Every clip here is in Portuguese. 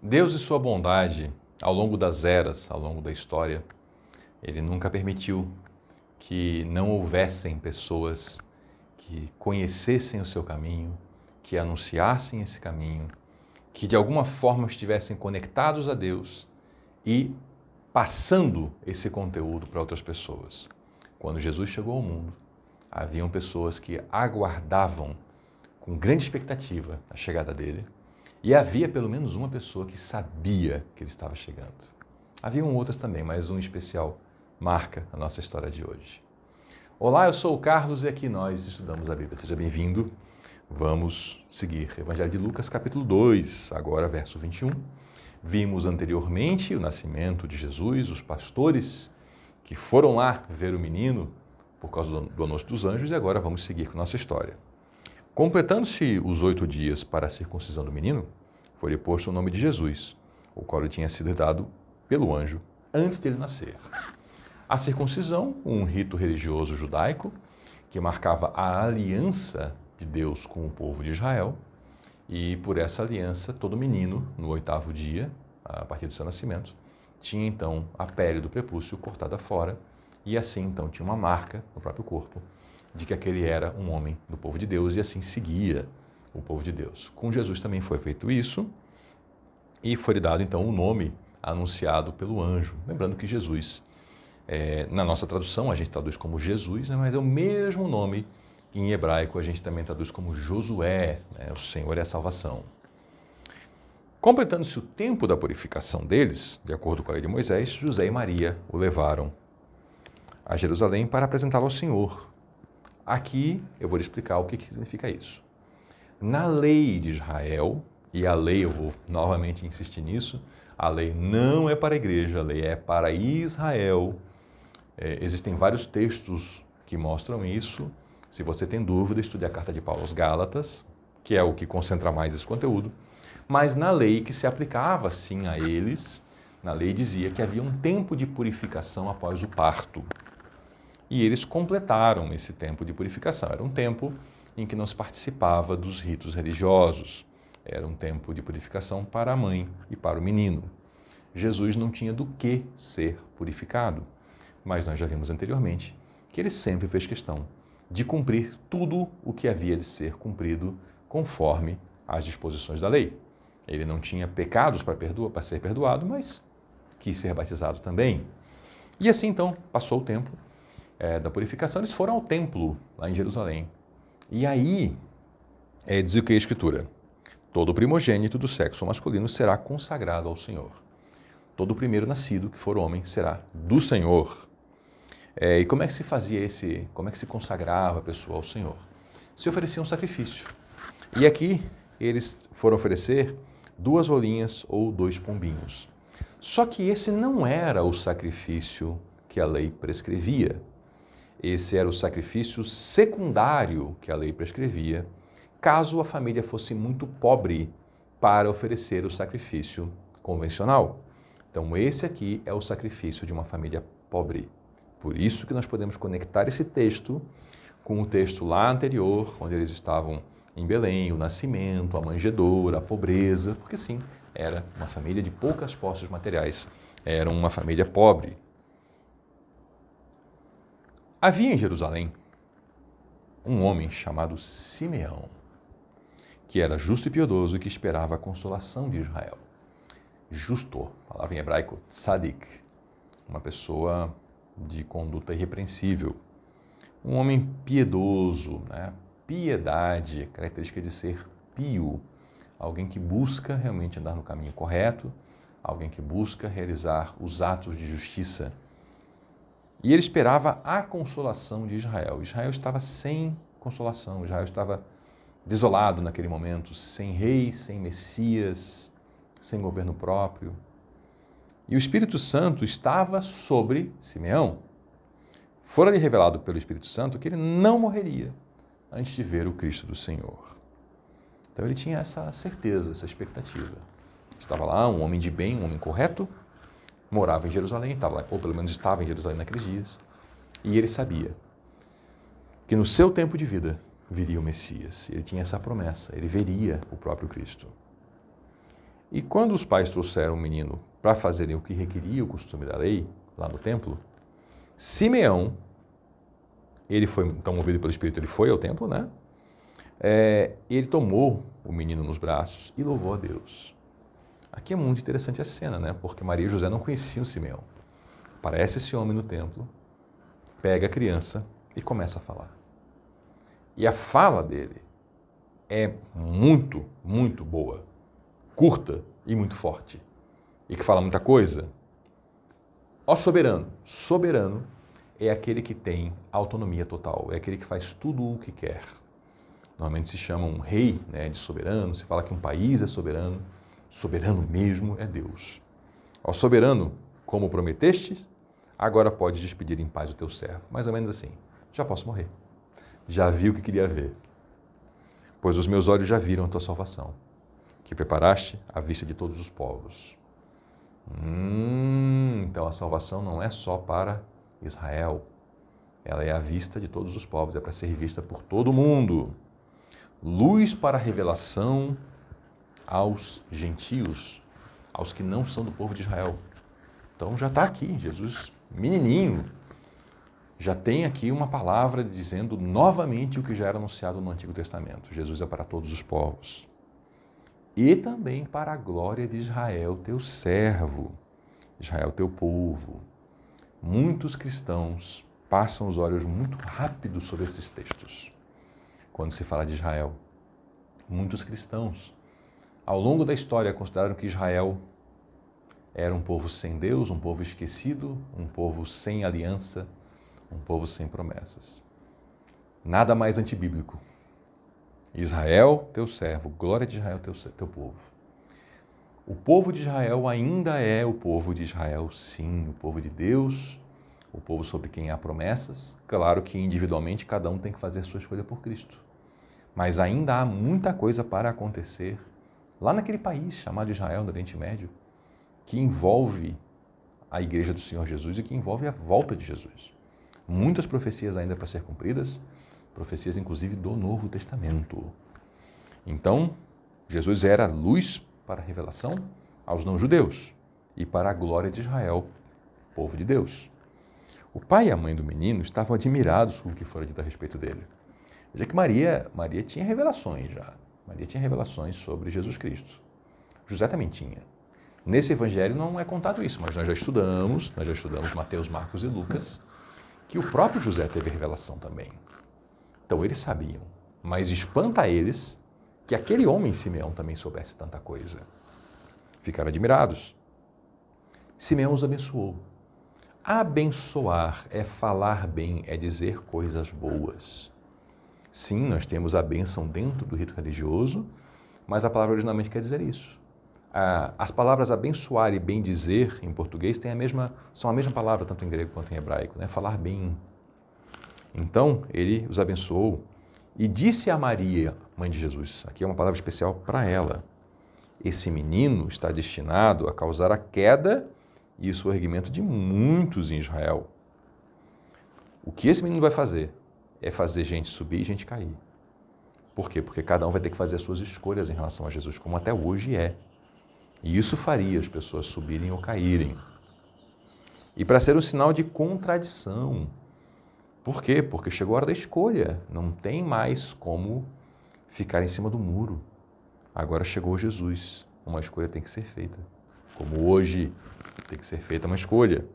Deus e sua bondade, ao longo das eras, ao longo da história, Ele nunca permitiu que não houvessem pessoas que conhecessem o seu caminho, que anunciassem esse caminho, que de alguma forma estivessem conectados a Deus e passando esse conteúdo para outras pessoas. Quando Jesus chegou ao mundo, haviam pessoas que aguardavam com grande expectativa a chegada dele, e havia pelo menos uma pessoa que sabia que ele estava chegando. Haviam outras também, mas um especial marca a nossa história de hoje. Olá, eu sou o Carlos e aqui nós estudamos a Bíblia. Seja bem-vindo. Vamos seguir Evangelho de Lucas, capítulo 2, agora verso 21. Vimos anteriormente o nascimento de Jesus, os pastores que foram lá ver o menino por causa do anúncio dos anjos, e agora vamos seguir com a nossa história. Completando-se os 8 dias para a circuncisão do menino, foi-lhe posto o nome de Jesus, o qual lhe tinha sido dado pelo anjo antes de ele nascer. A circuncisão, um rito religioso judaico que marcava a aliança de Deus com o povo de Israel, e por essa aliança, todo menino, no 8º dia, a partir do seu nascimento, tinha então a pele do prepúcio cortada fora, e assim então tinha uma marca no próprio corpo de que aquele era um homem do povo de Deus e assim seguia o povo de Deus. Com Jesus também foi feito isso e foi dado então o nome anunciado pelo anjo. Lembrando que Jesus, na nossa tradução, a gente traduz como Jesus, né, mas é o mesmo nome que em hebraico a gente também traduz como Josué, né, o Senhor é a salvação. Completando-se o tempo da purificação deles, de acordo com a lei de Moisés, José e Maria o levaram a Jerusalém para apresentá-lo ao Senhor. Aqui eu vou lhe explicar o que significa isso. Na lei de Israel, e a lei, eu vou novamente insistir nisso, a lei não é para a igreja, a lei é para Israel. Existem vários textos que mostram isso. Se você tem dúvida, estude a carta de Paulo aos Gálatas, que é o que concentra mais esse conteúdo. Mas na lei que se aplicava sim a eles, na lei dizia que havia um tempo de purificação após o parto. E eles completaram esse tempo de purificação. Era um tempo em que não se participava dos ritos religiosos. Era um tempo de purificação para a mãe e para o menino. Jesus não tinha do que ser purificado, mas nós já vimos anteriormente que ele sempre fez questão de cumprir tudo o que havia de ser cumprido conforme as disposições da lei. Ele não tinha pecados para ser perdoado, mas quis ser batizado também. E assim então passou o tempo da purificação, eles foram ao templo, lá em Jerusalém. E aí, diz o que a Escritura? Todo primogênito do sexo masculino será consagrado ao Senhor. Todo primeiro nascido, que for homem, será do Senhor. E como é que se fazia como é que se consagrava a pessoa ao Senhor? Se oferecia um sacrifício. E aqui, eles foram oferecer 2 rolinhas ou 2 pombinhos. Só que esse não era o sacrifício que a lei prescrevia. Esse era o sacrifício secundário que a lei prescrevia, caso a família fosse muito pobre para oferecer o sacrifício convencional. Então, esse aqui é o sacrifício de uma família pobre. Por isso que nós podemos conectar esse texto com o texto lá anterior, onde eles estavam em Belém, o nascimento, a manjedoura, a pobreza, porque sim, era uma família de poucas posses materiais, era uma família pobre. Havia em Jerusalém um homem chamado Simeão, que era justo e piedoso e que esperava a consolação de Israel. Justo, palavra em hebraico, tzadik, uma pessoa de conduta irrepreensível. Um homem piedoso, né? Piedade, característica de ser pio, alguém que busca realmente andar no caminho correto, alguém que busca realizar os atos de justiça. E ele esperava a consolação de Israel. Israel estava sem consolação, Israel estava desolado naquele momento, sem rei, sem Messias, sem governo próprio. E o Espírito Santo estava sobre Simeão. Fora-lhe revelado pelo Espírito Santo que ele não morreria antes de ver o Cristo do Senhor. Então ele tinha essa certeza, essa expectativa. Estava lá um homem de bem, um homem correto, morava em Jerusalém, ou pelo menos estava em Jerusalém naqueles dias, e ele sabia que no seu tempo de vida viria o Messias. Ele tinha essa promessa, ele veria o próprio Cristo. E quando os pais trouxeram o menino para fazerem o que requeria o costume da lei, lá no templo, Simeão, ele foi, então movido pelo Espírito, ele foi ao templo, né? Ele tomou o menino nos braços e louvou a Deus. Aqui é muito interessante a cena, né? Porque Maria e José não conheciam Simeão. Aparece esse homem no templo, pega a criança e começa a falar. E a fala dele é muito, muito boa, curta e muito forte. E que fala muita coisa. Ó soberano. Soberano é aquele que tem autonomia total, é aquele que faz tudo o que quer. Normalmente se chama um rei, né, de soberano, se fala que um país é soberano, soberano mesmo é Deus. Ó soberano, como prometeste, agora podes despedir em paz o teu servo. Mais ou menos assim, já posso morrer. Já vi o que queria ver. Pois os meus olhos já viram a tua salvação, que preparaste à vista de todos os povos. Então a salvação não é só para Israel, ela é à vista de todos os povos, é para ser vista por todo mundo. Luz para a revelação aos gentios, aos que não são do povo de Israel. Então já está aqui, Jesus, menininho, já tem aqui uma palavra dizendo novamente o que já era anunciado no Antigo Testamento. Jesus é para todos os povos. E também para a glória de Israel, teu servo, Israel, teu povo. Muitos cristãos passam os olhos muito rápido sobre esses textos. Quando se fala de Israel, muitos cristãos, ao longo da história, consideraram que Israel era um povo sem Deus, um povo esquecido, um povo sem aliança, um povo sem promessas. Nada mais antibíblico. Israel, teu servo, glória de Israel, teu povo. O povo de Israel ainda é o povo de Israel, sim, o povo de Deus, o povo sobre quem há promessas. Claro que individualmente cada um tem que fazer a sua escolha por Cristo. Mas ainda há muita coisa para acontecer lá naquele país chamado Israel, no Oriente Médio, que envolve a Igreja do Senhor Jesus e que envolve a volta de Jesus. Muitas profecias ainda para ser cumpridas, profecias inclusive do Novo Testamento. Então, Jesus era luz para a revelação aos não-judeus e para a glória de Israel, povo de Deus. O pai e a mãe do menino estavam admirados com o que fora dito a respeito dele. Veja que Maria tinha revelações já. Maria tinha revelações sobre Jesus Cristo. José também tinha. Nesse evangelho não é contado isso, mas nós já estudamos Mateus, Marcos e Lucas, que o próprio José teve revelação também. Então eles sabiam, mas espanta a eles que aquele homem Simeão também soubesse tanta coisa. Ficaram admirados. Simeão os abençoou. Abençoar é falar bem, é dizer coisas boas. Sim, nós temos a bênção dentro do rito religioso, mas a palavra originalmente quer dizer isso. As palavras abençoar e bendizer em português são a mesma palavra, tanto em grego quanto em hebraico, né? Falar bem. Então, ele os abençoou e disse a Maria, mãe de Jesus, aqui é uma palavra especial para ela, esse menino está destinado a causar a queda e o surgimento de muitos em Israel. O que esse menino vai fazer é fazer gente subir e gente cair. Por quê? Porque cada um vai ter que fazer as suas escolhas em relação a Jesus, como até hoje é. E isso faria as pessoas subirem ou caírem. E para ser um sinal de contradição. Por quê? Porque chegou a hora da escolha. Não tem mais como ficar em cima do muro. Agora chegou Jesus. Uma escolha tem que ser feita. Como hoje tem que ser feita uma escolha.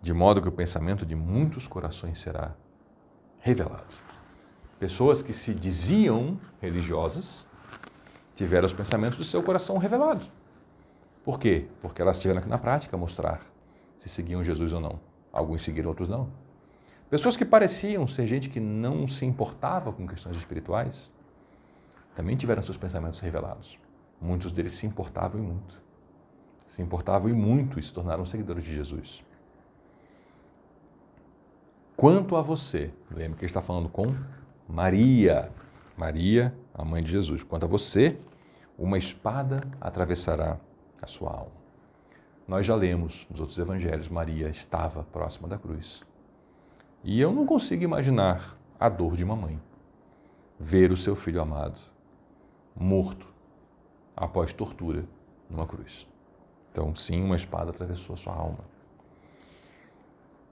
De modo que o pensamento de muitos corações será revelado. Pessoas que se diziam religiosas tiveram os pensamentos do seu coração revelados. Por quê? Porque elas tiveram que na prática mostrar se seguiam Jesus ou não. Alguns seguiram, outros não. Pessoas que pareciam ser gente que não se importava com questões espirituais também tiveram seus pensamentos revelados. Muitos deles se importavam e muito. Se importavam e muito e se tornaram seguidores de Jesus. Quanto a você, lembre que ele está falando com Maria, a mãe de Jesus. Quanto a você, uma espada atravessará a sua alma. Nós já lemos nos outros evangelhos, Maria estava próxima da cruz. E eu não consigo imaginar a dor de uma mãe. Ver o seu filho amado morto após tortura numa cruz. Então, sim, uma espada atravessou a sua alma.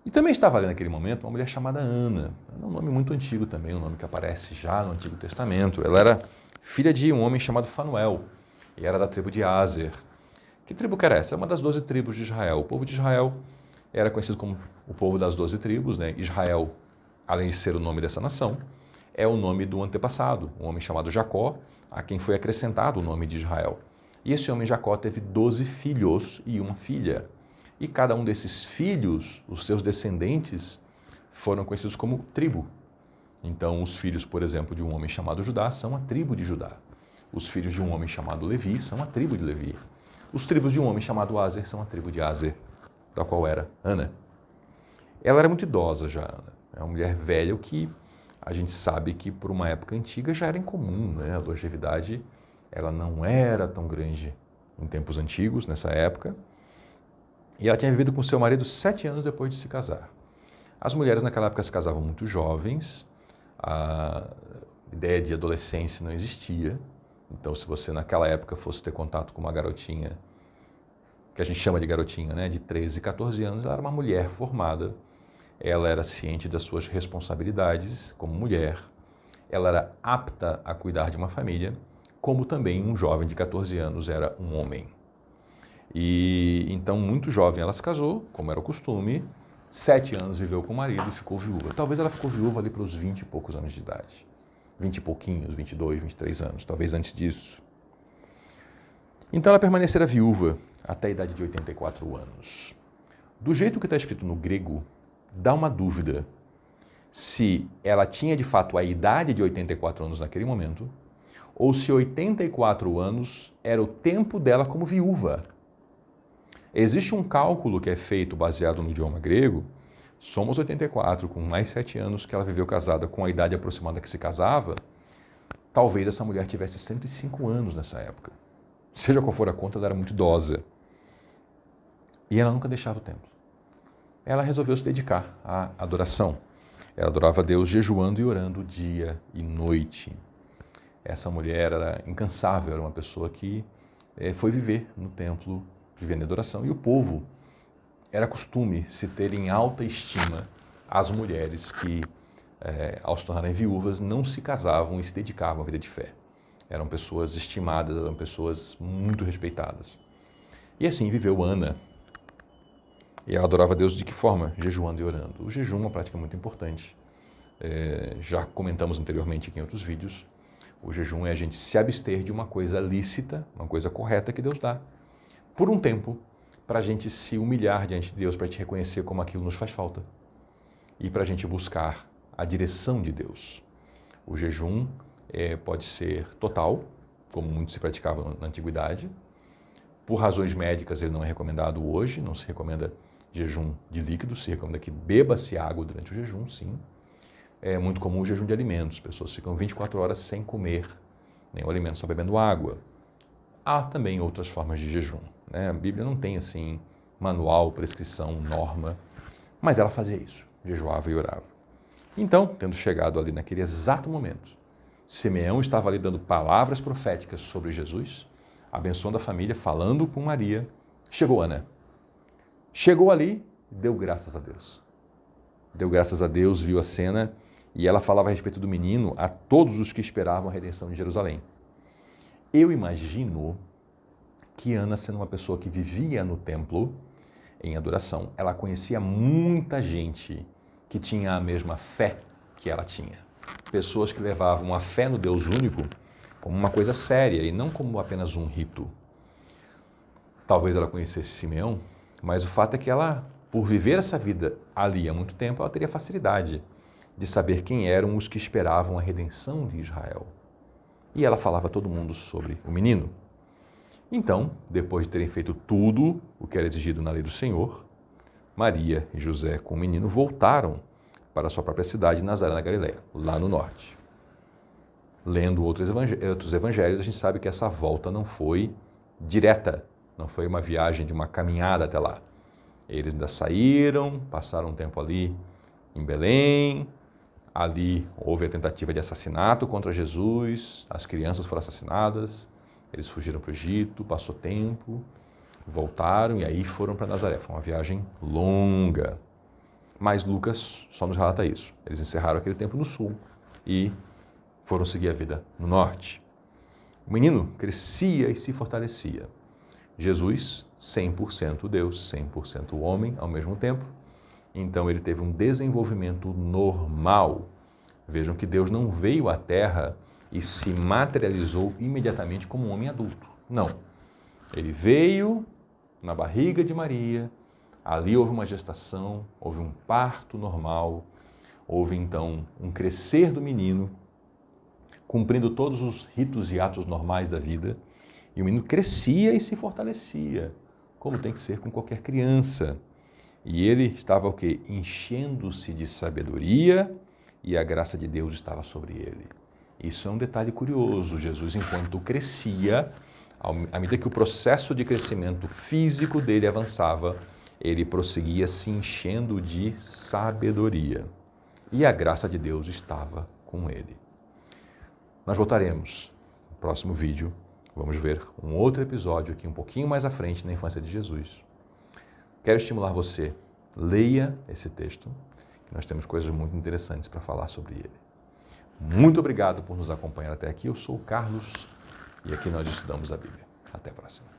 E também estava ali naquele momento uma mulher chamada Ana. É um nome muito antigo também, um nome que aparece já no Antigo Testamento. Ela era filha de um homem chamado Fanuel e era da tribo de Aser. Que tribo que era essa? É uma das 12 tribos de Israel. O povo de Israel era conhecido como o povo das 12 tribos, né? Israel, além de ser o nome dessa nação, é o nome do antepassado, um homem chamado Jacó, a quem foi acrescentado o nome de Israel. E esse homem Jacó teve 12 filhos e uma filha. E cada um desses filhos, os seus descendentes, foram conhecidos como tribo. Então, os filhos, por exemplo, de um homem chamado Judá são a tribo de Judá. Os filhos de um homem chamado Levi são a tribo de Levi. Os tribos de um homem chamado Aser são a tribo de Aser, da qual era Ana. Ela era muito idosa já, Ana. É uma mulher velha, o que a gente sabe que por uma época antiga já era incomum, né? A longevidade ela não era tão grande em tempos antigos, nessa época. E ela tinha vivido com seu marido 7 anos depois de se casar. As mulheres naquela época se casavam muito jovens, a ideia de adolescência não existia. Então, se você naquela época fosse ter contato com uma garotinha, que a gente chama de garotinha, né, de 13, 14 anos, ela era uma mulher formada, ela era ciente das suas responsabilidades como mulher, ela era apta a cuidar de uma família, como também um jovem de 14 anos era um homem. E então, muito jovem, ela se casou, como era o costume, 7 anos viveu com o marido e ficou viúva. Talvez ela ficou viúva ali para os 20 e poucos anos de idade. 20 e pouquinhos, 22, 23 anos, talvez antes disso. Então ela permanecera viúva até a idade de 84 anos. Do jeito que está escrito no grego, dá uma dúvida se ela tinha de fato a idade de 84 anos naquele momento, ou se 84 anos era o tempo dela como viúva. Existe um cálculo que é feito baseado no idioma grego, somos 84, com mais 7 anos que ela viveu casada com a idade aproximada que se casava, talvez essa mulher tivesse 105 anos nessa época. Seja qual for a conta, ela era muito idosa. E ela nunca deixava o templo. Ela resolveu se dedicar à adoração. Ela adorava a Deus jejuando e orando dia e noite. Essa mulher era incansável, era uma pessoa que foi viver no templo, vivendo em adoração. E o povo, era costume se ter em alta estima as mulheres que, ao se tornarem viúvas, não se casavam e se dedicavam à vida de fé. Eram pessoas estimadas, eram pessoas muito respeitadas. E assim viveu Ana. E ela adorava a Deus de que forma? Jejuando e orando. O jejum é uma prática muito importante. Já comentamos anteriormente aqui em outros vídeos. O jejum é a gente se abster de uma coisa lícita, uma coisa correta que Deus dá, por um tempo, para a gente se humilhar diante de Deus, para a gente reconhecer como aquilo nos faz falta e para a gente buscar a direção de Deus. O jejum pode ser total, como muito se praticava na antiguidade. Por razões médicas ele não é recomendado hoje, não se recomenda jejum de líquidos, se recomenda que beba-se água durante o jejum, sim. É muito comum o jejum de alimentos, pessoas ficam 24 horas sem comer nenhum alimento, só bebendo água. Há também outras formas de jejum, né? A Bíblia não tem assim manual, prescrição, norma, mas ela fazia isso, jejuava e orava. Então, tendo chegado ali naquele exato momento, Simeão estava ali dando palavras proféticas sobre Jesus, abençoando a família, falando com Maria, chegou Ana. Chegou ali, deu graças a Deus. Deu graças a Deus, viu a cena e ela falava a respeito do menino a todos os que esperavam a redenção de Jerusalém. Eu imagino que Ana, sendo uma pessoa que vivia no templo, em adoração, ela conhecia muita gente que tinha a mesma fé que ela tinha. Pessoas que levavam a fé no Deus único como uma coisa séria e não como apenas um rito. Talvez ela conhecesse Simeão, mas o fato é que ela, por viver essa vida ali há muito tempo, ela teria facilidade de saber quem eram os que esperavam a redenção de Israel. E ela falava a todo mundo sobre o menino. Então, depois de terem feito tudo o que era exigido na lei do Senhor, Maria e José com o menino voltaram para a sua própria cidade, Nazaré na Galileia, lá no norte. Lendo outros evangelhos, a gente sabe que essa volta não foi direta, não foi uma viagem de uma caminhada até lá. Eles ainda saíram, passaram um tempo ali em Belém, ali houve a tentativa de assassinato contra Jesus, as crianças foram assassinadas, Eles fugiram para o Egito, passou tempo, voltaram e aí foram para Nazaré. Foi uma viagem longa. Mas Lucas só nos relata isso. Eles encerraram aquele tempo no sul e foram seguir a vida no norte. O menino crescia e se fortalecia. Jesus, 100% Deus, 100% homem ao mesmo tempo. Então ele teve um desenvolvimento normal. Vejam que Deus não veio à Terra e se materializou imediatamente como um homem adulto. Não. Ele veio na barriga de Maria, ali houve uma gestação, houve um parto normal, houve então um crescer do menino, cumprindo todos os ritos e atos normais da vida, e o menino crescia e se fortalecia, como tem que ser com qualquer criança. E ele estava o quê? Enchendo-se de sabedoria e a graça de Deus estava sobre ele. Isso é um detalhe curioso. Jesus, enquanto crescia, à medida que o processo de crescimento físico dele avançava, ele prosseguia se enchendo de sabedoria. E a graça de Deus estava com ele. Nós voltaremos no próximo vídeo. Vamos ver um outro episódio aqui um pouquinho mais à frente na infância de Jesus. Quero estimular você, leia esse texto, que nós temos coisas muito interessantes para falar sobre ele. Muito obrigado por nos acompanhar até aqui. Eu sou o Carlos e aqui nós estudamos a Bíblia. Até a próxima.